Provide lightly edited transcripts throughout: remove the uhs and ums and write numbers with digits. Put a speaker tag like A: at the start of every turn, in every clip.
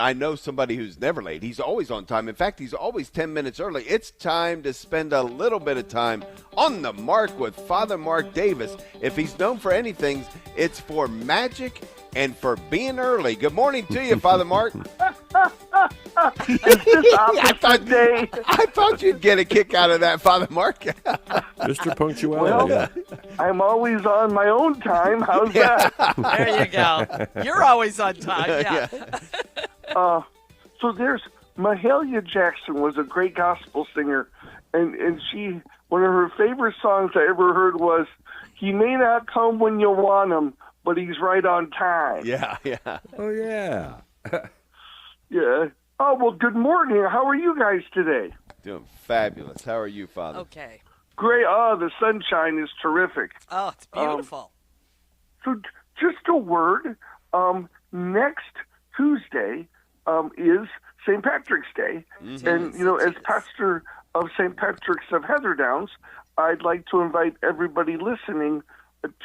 A: I know somebody who's never late. He's always on time. In fact, he's always 10 minutes early. It's time to spend a little bit of time on the mark with Father Mark Davis. If he's known for anything, it's for magic and for being early. Good morning to you, Father Mark. I thought you'd get a kick out of that, Father Mark.
B: Mr. Punctuality.
C: Well, I'm always on my own time. How's that?
D: There you go. You're always on time. Yeah.
C: So there's Mahalia Jackson was a great gospel singer, and she, one of her favorite songs I ever heard was, "He may not come when you want him, but he's right on time."
A: Yeah.
B: Oh, yeah.
C: Yeah. Oh, well, good morning. How are you guys today?
A: Doing fabulous. How are you, Father?
D: Okay.
C: Great. Oh, the sunshine is terrific.
D: Oh, it's beautiful.
C: So just a word. Next Tuesday is St. Patrick's Day.
D: Mm-hmm.
C: And, as pastor of St. Patrick's of Heatherdowns, I'd like to invite everybody listening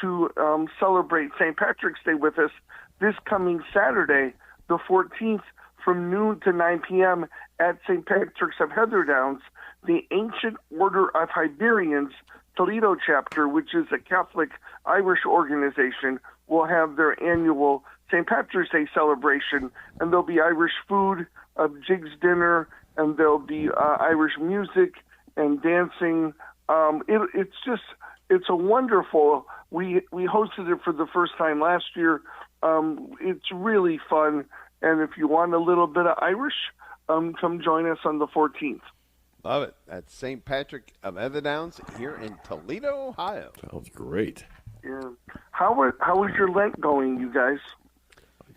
C: to celebrate St. Patrick's Day with us this coming Saturday, the 14th, from noon to 9 p.m. at St. Patrick's of Heatherdowns. The Ancient Order of Hibernians Toledo chapter, which is a Catholic Irish organization, will have their annual St. Patrick's Day celebration, and there'll be Irish food, a Jig's dinner, and there'll be Irish music and dancing. It's a wonderful. We hosted it for the first time last year. It's really fun, and if you want a little bit of Irish, come join us on the 14th.
A: Love it. That's St. Patrick of Heatherdowns here in Toledo, Ohio.
B: Sounds great.
C: Yeah. How is your Lent going, you guys?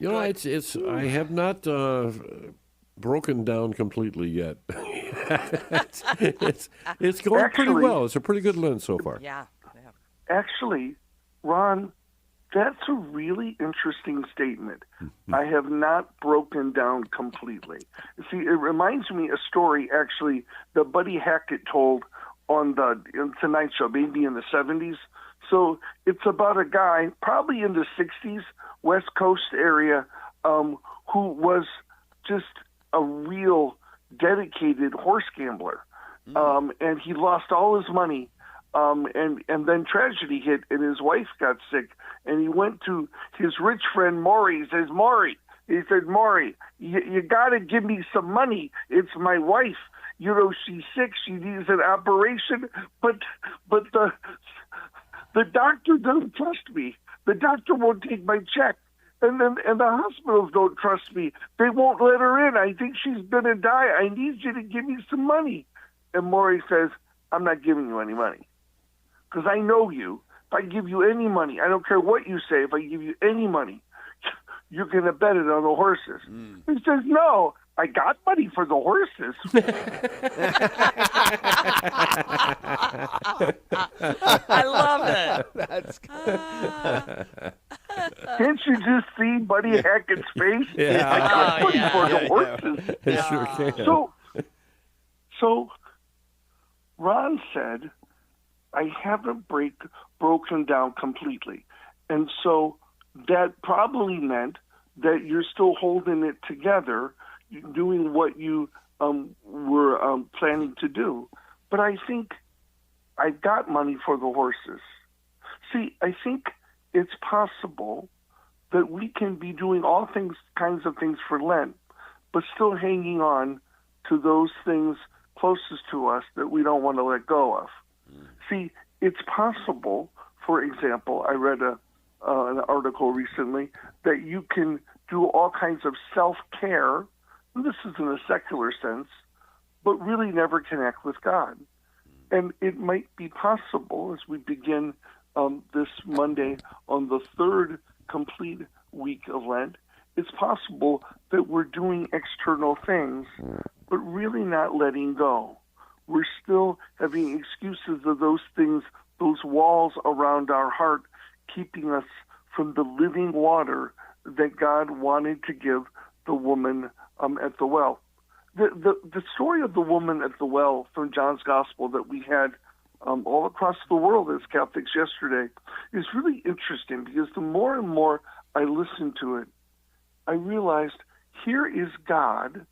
B: It's. I have not broken down completely yet. it's going pretty well. It's a pretty good Lent so far.
D: Yeah.
C: Actually, Ron, that's a really interesting statement. I have not broken down completely. See, it reminds me a story, actually, that Buddy Hackett told on the Tonight Show, maybe in the 70s. So it's about a guy, probably in the 60s, West Coast area, who was just a real dedicated horse gambler. And he lost all his money. And then tragedy hit, and his wife got sick. And he went to his rich friend Maury. He says, Maury, you got to give me some money. It's my wife. She's sick. She needs an operation. But the doctor doesn't trust me. The doctor won't take my check. And the hospitals don't trust me. They won't let her in. I think she's going to die. I need you to give me some money. And Maury says, I'm not giving you any money. Because I know you. If I give you any money, I don't care what you say, if I give you any money, you're going to bet it on the horses. He says, no, I got money for the horses.
D: I love it.
A: That's
C: Can't you just see Buddy Hackett's face?
B: Yeah.
C: I got money for the horses.
B: It sure can.
C: So Ron said, I haven't broken down completely. And so that probably meant that you're still holding it together, doing what you were planning to do. But I think I got money for the horses. See, I think it's possible that we can be doing all kinds of things for Lent, but still hanging on to those things closest to us that we don't want to let go of. See, it's possible, for example, I read an article recently, that you can do all kinds of self-care, and this is in a secular sense, but really never connect with God. And it might be possible, as we begin this Monday on the third complete week of Lent, it's possible that we're doing external things, but really not letting go. We're still having excuses of those things, those walls around our heart, keeping us from the living water that God wanted to give the woman at the well. The story of the woman at the well from John's Gospel that we had all across the world as Catholics yesterday is really interesting, because the more and more I listened to it, I realized here is God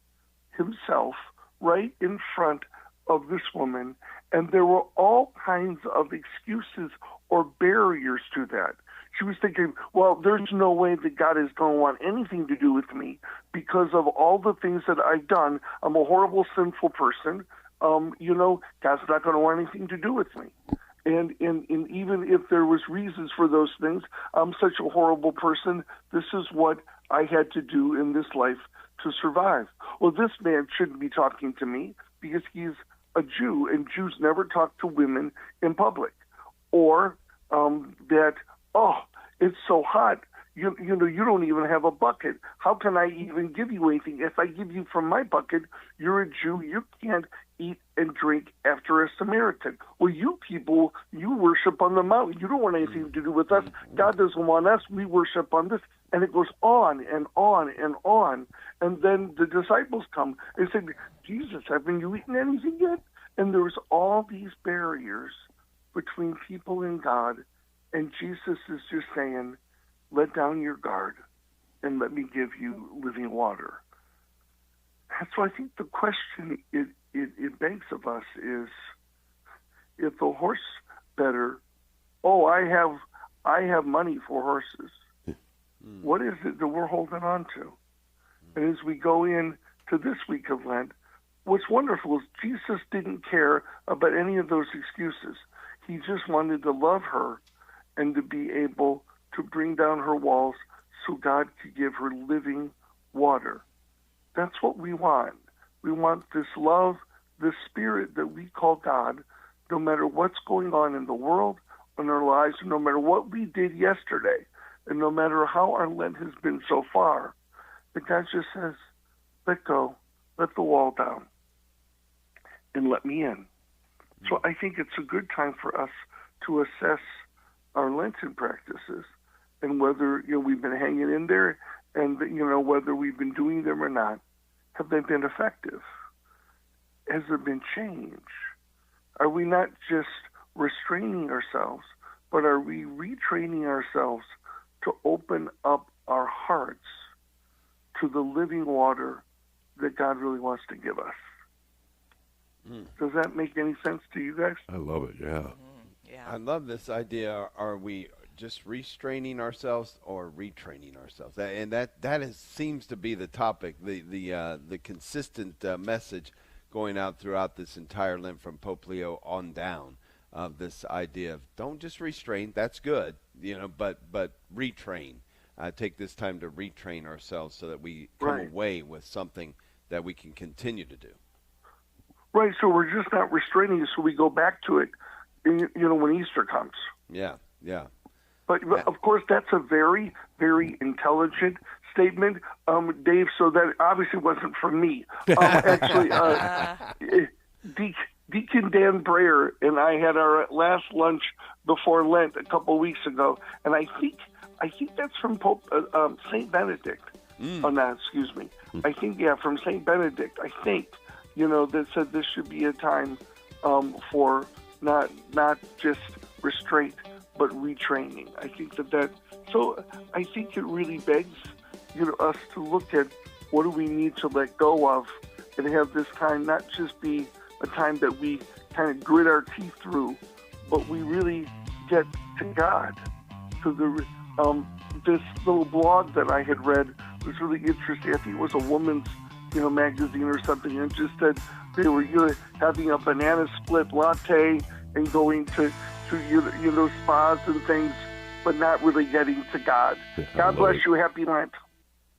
C: himself right in front of this woman, and there were all kinds of excuses or barriers to that. She was thinking, well, there's no way that God is going to want anything to do with me because of all the things that I've done. I'm a horrible, sinful person. God's not going to want anything to do with me. And even if there was reasons for those things, I'm such a horrible person. This is what I had to do in this life to survive. Well, this man shouldn't be talking to me because he's a Jew, and Jews never talk to women in public. Or that, oh, it's so hot. You don't even have a bucket. How can I even give you anything? If I give you from my bucket, you're a Jew. You can't eat and drink after a Samaritan. Well, you people, you worship on the mountain. You don't want anything to do with us. God doesn't want us. We worship on this. And it goes on and on and on. And then the disciples come and say, Jesus, haven't you eaten anything yet? And there was all these barriers between people and God. And Jesus is just saying, let down your guard and let me give you living water. And so I think the question it begs of us is, if the horse better, I have money for horses. What is it that we're holding on to? And as we go in to this week of Lent, what's wonderful is Jesus didn't care about any of those excuses. He just wanted to love her and to be able to bring down her walls so God could give her living water. That's what we want. We want this love, this spirit that we call God, no matter what's going on in the world, in our lives, no matter what we did yesterday, and no matter how our Lent has been so far, that God just says, let go, let the wall down, and let me in. So I think it's a good time for us to assess our Lenten practices and whether we've been hanging in there, and whether we've been doing them or not. Have they been effective? Has there been change? Are we not just restraining ourselves, but are we retraining ourselves to open up our hearts to the living water that God really wants to give us? Does that make any sense to you guys?
B: I love it, yeah.
D: Yeah.
A: I love this idea. Are we just restraining ourselves or retraining ourselves? And that seems to be the topic, the consistent message going out throughout this entire Lent from Pope Leo on down, of this idea of don't just restrain, that's good, but retrain. Take this time to retrain ourselves so that we come away with something that we can continue to do.
C: Right, so we're just not restraining, so we go back to it, when Easter comes.
A: Yeah.
C: But of course, that's a very, very intelligent statement, Dave. So that obviously wasn't from me. Actually, Deacon Dan Breyer and I had our last lunch before Lent a couple of weeks ago, and I think that's from Pope Saint Benedict. Oh, no, excuse me. I think from Saint Benedict. I think that said this should be a time for not just restraint, but retraining. I think that so I think it really begs us to look at what do we need to let go of, and have this time not just be a time that we kind of grit our teeth through, but we really get to God. So this little blog that I had read was really interesting. I think it was a woman's magazine or something, and just said they were having a banana split latte and going to spas and things, but not really getting to God. God bless you. Happy Lent.